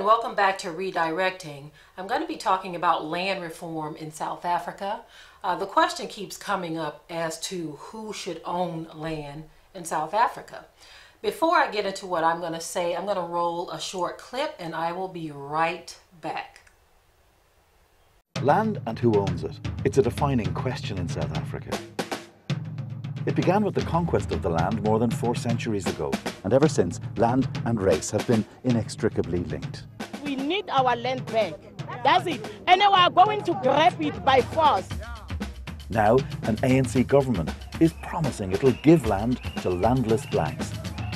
and welcome back to Redirecting. I'm going to be talking about land reform in South Africa. The question keeps coming up as to who should own land in South Africa. Before I get into what I'm going to say, I'm going to roll a short clip and I will be right back. Land and who owns it? It's a defining question in South Africa. It began with the conquest of the land more than 4 centuries ago, and ever since, land and race have been inextricably linked. We need our land back. That's it. And they are going to grab it by force. Now, an ANC government is promising it'll give land to landless blacks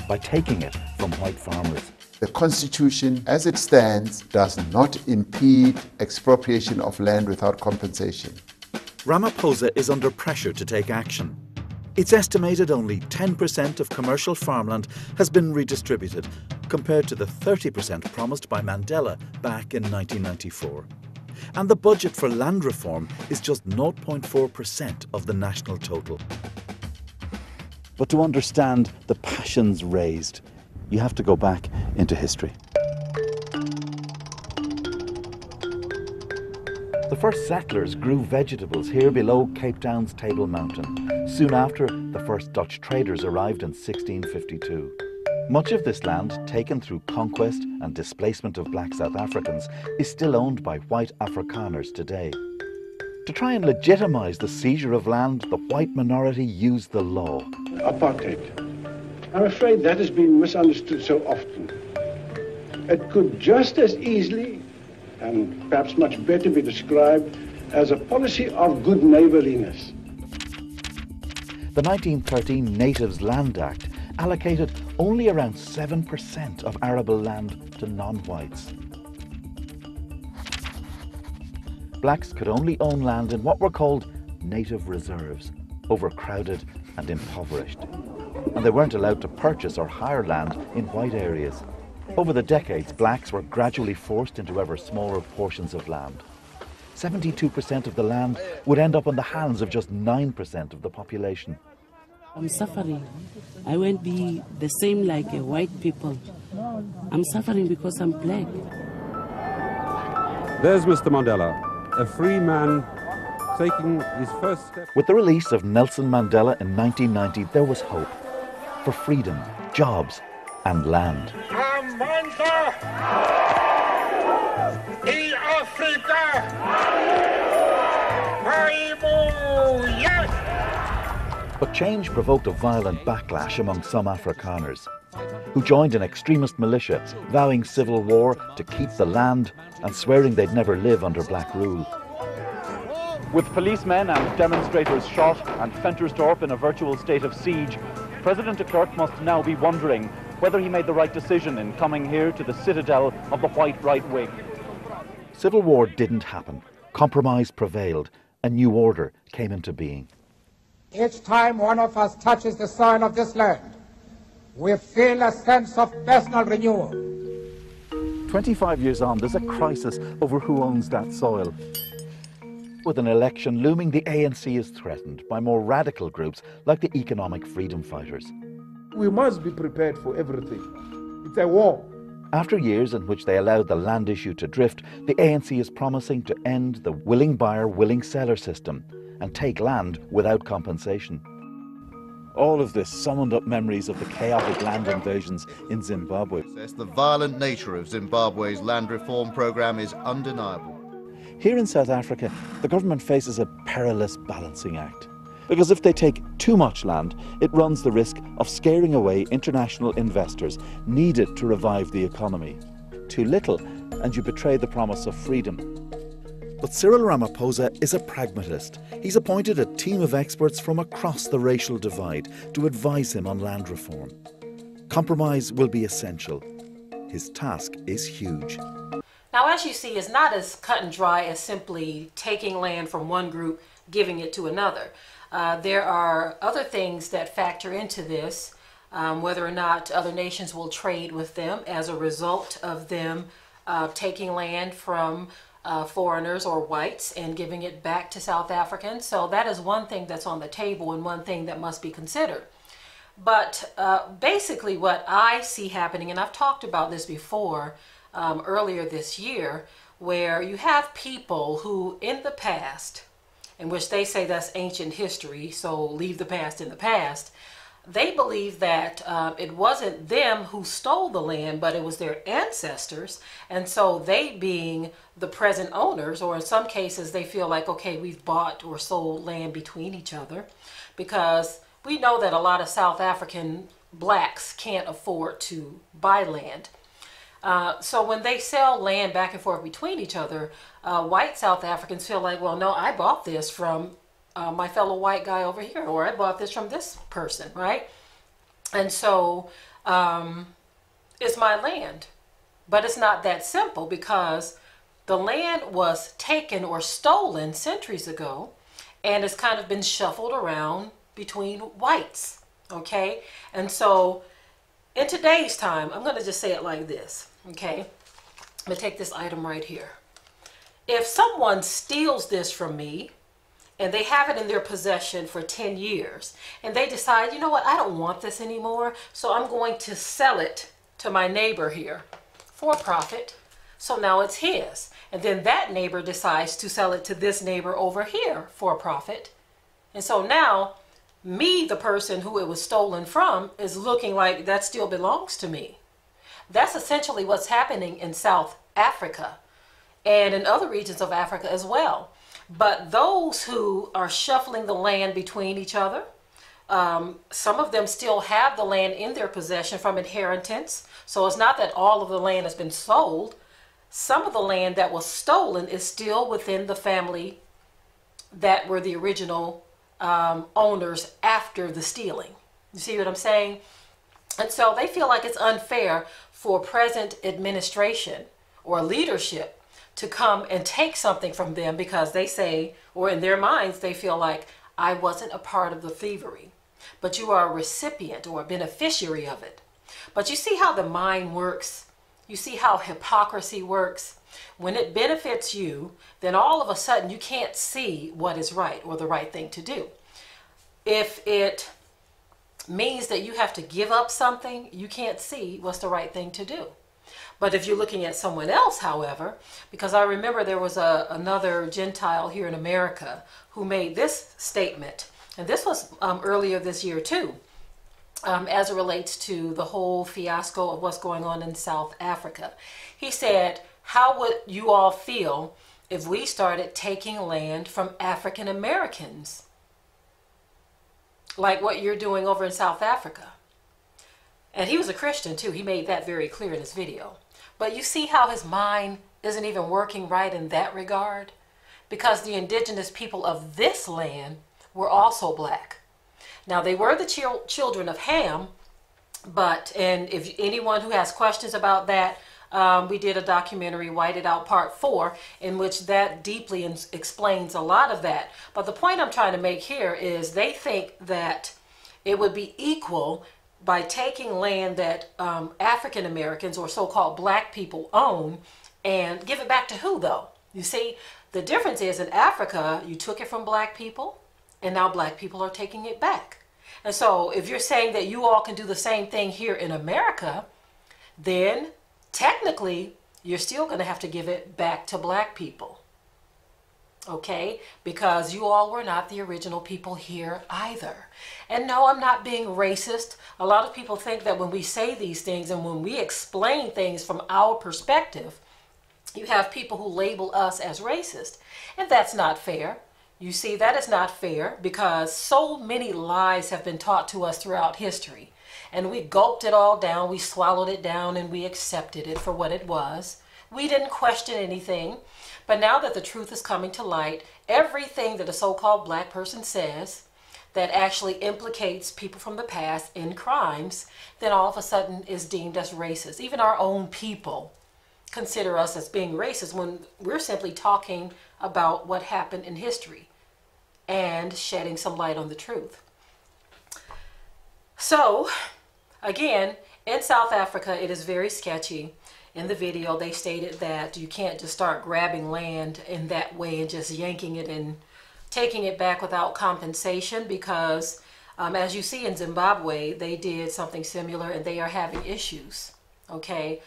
by taking it from white farmers. The Constitution, as it stands, does not impede expropriation of land without compensation. Ramaphosa is under pressure to take action. It's estimated only 10% of commercial farmland has been redistributed, compared to the 30% promised by Mandela back in 1994. And the budget for land reform is just 0.4% of the national total. But to understand the passions raised, you have to go back into history. The first settlers grew vegetables here below Cape Town's Table Mountain, soon after the first Dutch traders arrived in 1652. Much of this land, taken through conquest and displacement of black South Africans, is still owned by white Afrikaners today. To try and legitimise the seizure of land, the white minority used the law. Apartheid. I'm afraid that has been misunderstood so often. It could just as easily and perhaps much better be described as a policy of good neighbourliness. The 1913 Natives Land Act allocated only around 7% of arable land to non-whites. Blacks could only own land in what were called native reserves, overcrowded and impoverished. And they weren't allowed to purchase or hire land in white areas. Over the decades, blacks were gradually forced into ever smaller portions of land. 72% of the land would end up in the hands of just 9% of the population. I'm suffering. I won't be the same like white people. I'm suffering because I'm black. There's Mr. Mandela, a free man taking his first step. With the release of Nelson Mandela in 1990, there was hope for freedom, jobs and land. But change provoked a violent backlash among some Afrikaners, who joined an extremist militia, vowing civil war to keep the land and swearing they'd never live under black rule. With policemen and demonstrators shot and Ventersdorp in a virtual state of siege, President de Klerk must now be wondering whether he made the right decision in coming here to the citadel of the white right wing. Civil war didn't happen. Compromise prevailed. A new order came into being. Each time one of us touches the soil of this land, we feel a sense of personal renewal. 25 years on, there's a crisis over who owns that soil. With an election looming, the ANC is threatened by more radical groups like the Economic Freedom Fighters. We must be prepared for everything. It's a war. After years in which they allowed the land issue to drift, the ANC is promising to end the willing buyer, willing seller system and take land without compensation. All of this summoned up memories of the chaotic land invasions in Zimbabwe. The violent nature of Zimbabwe's land reform program is undeniable. Here in South Africa, the government faces a perilous balancing act. Because if they take too much land, it runs the risk of scaring away international investors needed to revive the economy. Too little, and you betray the promise of freedom. But Cyril Ramaphosa is a pragmatist. He's appointed a team of experts from across the racial divide to advise him on land reform. Compromise will be essential. His task is huge. Now, as you see, it's not as cut and dry as simply taking land from one group, giving it to another. There are other things that factor into this, whether or not other nations will trade with them as a result of them taking land from foreigners or whites and giving it back to South Africans. So that is one thing that's on the table and one thing that must be considered. But basically what I see happening, and I've talked about this before, earlier this year, where you have people who in the past, in which they say that's ancient history, so leave the past in the past, they believe that it wasn't them who stole the land, but it was their ancestors. And so they, being the present owners, or in some cases they feel like, okay, we've bought or sold land between each other, because we know that a lot of South African blacks can't afford to buy land. So when they sell land back and forth between each other, white South Africans feel like, well, no, I bought this from my fellow white guy over here, or I bought this from this person, right? And so it's my land. But it's not that simple, because the land was taken or stolen centuries ago, and it's kind of been shuffled around between whites, okay? And so in today's time, I'm going to just say it like this, okay? I'm going to take this item right here. If someone steals this from me, and they have it in their possession for 10 years, and they decide, you know what, I don't want this anymore, so I'm going to sell it to my neighbor here for a profit, so now it's his. And then that neighbor decides to sell it to this neighbor over here for a profit. And so now, me, the person who it was stolen from, is looking like that still belongs to me. That's essentially what's happening in South Africa and in other regions of Africa as well. But those who are shuffling the land between each other, some of them still have the land in their possession from inheritance. So it's not that all of the land has been sold. Some of the land that was stolen is still within the family that were the original owners after the stealing. You see what I'm saying? And so they feel like it's unfair for present administration or leadership to come and take something from them, because they say, or in their minds, they feel like, I wasn't a part of the thievery, but you are a recipient or a beneficiary of it. But you see how the mind works? You see how hypocrisy works? When it benefits you, then all of a sudden you can't see what is right or the right thing to do. If it means that you have to give up something, you can't see what's the right thing to do. But if you're looking at someone else, however, because I remember there was another Gentile here in America who made this statement, and this was earlier this year too, as it relates to the whole fiasco of what's going on in South Africa. He said, how would you all feel if we started taking land from African Americans, like what you're doing over in South Africa? And he was a Christian too. He made that very clear in his video. But you see how his mind isn't even working right in that regard? Because the indigenous people of this land were also black. Now, they were the children of Ham, and if anyone who has questions about that, we did a documentary, Whited Out Part 4, in which that deeply explains a lot of that. But the point I'm trying to make here is they think that it would be equal by taking land that African Americans or so-called black people own and give it back to who, though? You see, the difference is in Africa, you took it from black people, and now black people are taking it back. And so if you're saying that you all can do the same thing here in America, then technically you're still going to have to give it back to black people. Okay, because you all were not the original people here either. And no, I'm not being racist. A lot of people think that when we say these things and when we explain things from our perspective, you have people who label us as racist. And that's not fair. You see, that is not fair, because so many lies have been taught to us throughout history. And we gulped it all down, we swallowed it down, and we accepted it for what it was. We didn't question anything. But now that the truth is coming to light, everything that a so-called black person says that actually implicates people from the past in crimes, then all of a sudden is deemed as racist. Even our own people consider us as being racist when we're simply talking about what happened in history and shedding some light on the truth. So, again, in South Africa, it is very sketchy. In the video, they stated that you can't just start grabbing land in that way and just yanking it and taking it back without compensation, because as you see in Zimbabwe, they did something similar and they are having issues. Okay.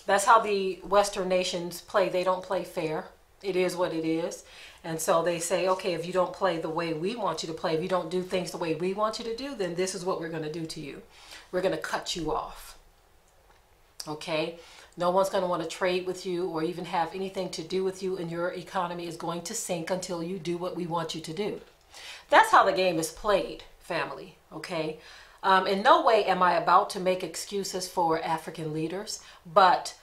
That's how the Western nations play. They don't play fair. It is what it is. And so they say, okay, if you don't play the way we want you to play, if you don't do things the way we want you to do, then this is what we're going to do to you. We're going to cut you off. Okay? No one's going to want to trade with you or even have anything to do with you, and your economy is going to sink until you do what we want you to do. That's how the game is played, family. Okay? In no way am I about to make excuses for African leaders, but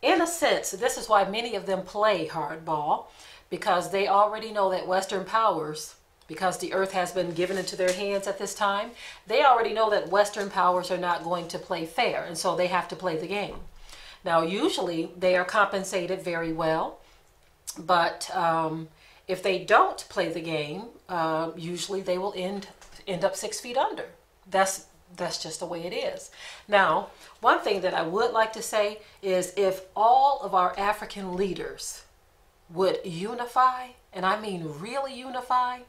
in a sense, this is why many of them play hardball, because they already know that Western powers, because the earth has been given into their hands at this time, they already know that Western powers are not going to play fair, and so they have to play the game. Now, usually they are compensated very well, but if they don't play the game, usually they will end up 6 feet under. That's just the way it is. Now, one thing that I would like to say is if all of our African leaders would unify, and I mean really unify,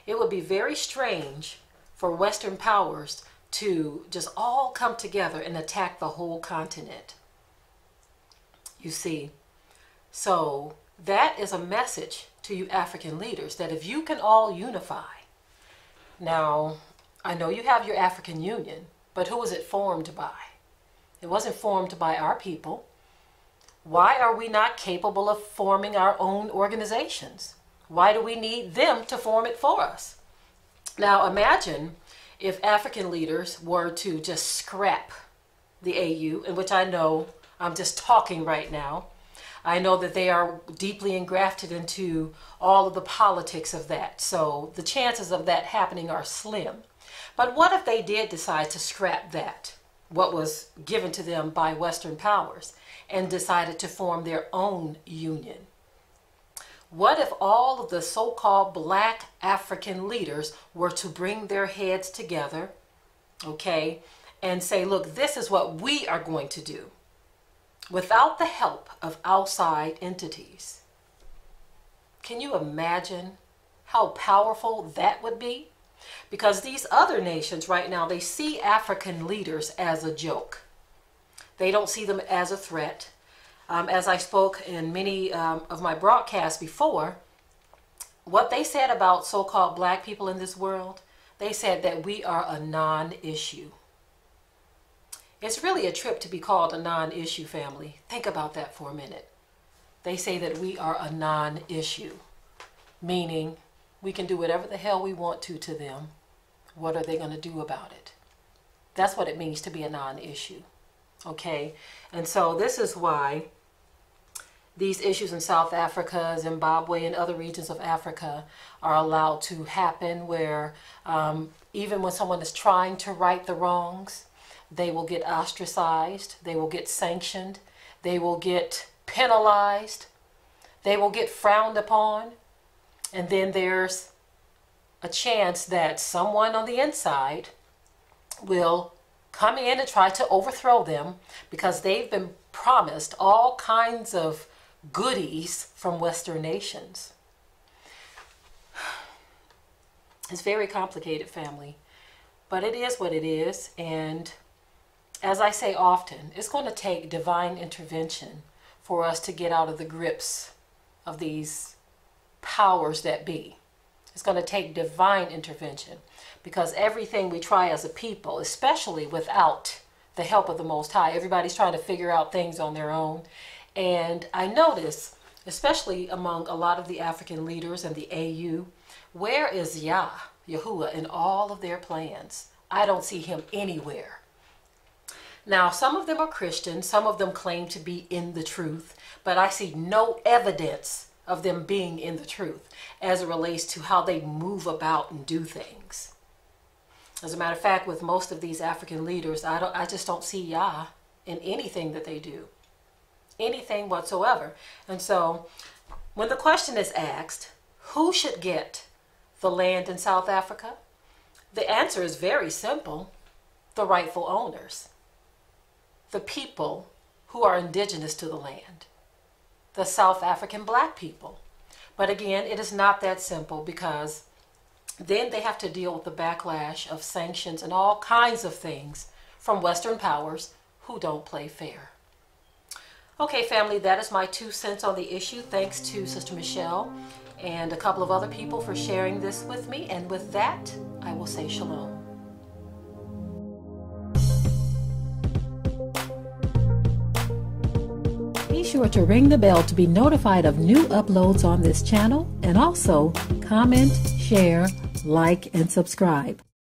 it would be very strange for Western powers to just all come together and attack the whole continent. You see, so that is a message to you African leaders, that if you can all unify. Now, I know you have your African Union, but who was it formed by? It wasn't formed by our people. Why are we not capable of forming our own organizations? Why do we need them to form it for us? Now imagine if African leaders were to just scrap the AU, in which I know I'm just talking right now. I know that they are deeply engrafted into all of the politics of that, so the chances of that happening are slim. But what if they did decide to scrap that, what was given to them by Western powers, and decided to form their own union? What if all of the so-called black African leaders were to bring their heads together, okay, and say, look, this is what we are going to do, without the help of outside entities? Can you imagine how powerful that would be? Because these other nations right now, they see African leaders as a joke. They don't see them as a threat. As I spoke in many of my broadcasts before, what they said about so-called black people in this world, they said that we are a non-issue. It's really a trip to be called a non-issue, family. Think about that for a minute. They say that we are a non-issue, meaning we can do whatever the hell we want to them. What are they going to do about it? That's what it means to be a non-issue. Okay? And so this is why these issues in South Africa, Zimbabwe, and other regions of Africa are allowed to happen, where even when someone is trying to right the wrongs, they will get ostracized, they will get sanctioned, they will get penalized, they will get frowned upon. And then there's a chance that someone on the inside will come in and try to overthrow them because they've been promised all kinds of goodies from Western nations. It's very complicated, family, but it is what it is. And as I say often, it's going to take divine intervention for us to get out of the grips of these powers that be. It's going to take divine intervention, because everything we try as a people, especially without the help of the Most High, everybody's trying to figure out things on their own. And I notice, especially among a lot of the African leaders and the AU, where is Yahuwah in all of their plans? I don't see him anywhere. Now, some of them are Christian, some of them claim to be in the truth, but I see no evidence of them being in the truth as it relates to how they move about and do things. As a matter of fact, with most of these African leaders, I just don't see Yah in anything that they do. Anything whatsoever. And so when the question is asked, who should get the land in South Africa? The answer is very simple. The rightful owners. The people who are indigenous to the land. The South African black people. But again, it is not that simple, because then they have to deal with the backlash of sanctions and all kinds of things from Western powers who don't play fair. Okay, family, that is my 2 cents on the issue. Thanks to Sister Michelle and a couple of other people for sharing this with me. And with that, I will say shalom. Be sure to ring the bell to be notified of new uploads on this channel, and also comment, share, like, and subscribe.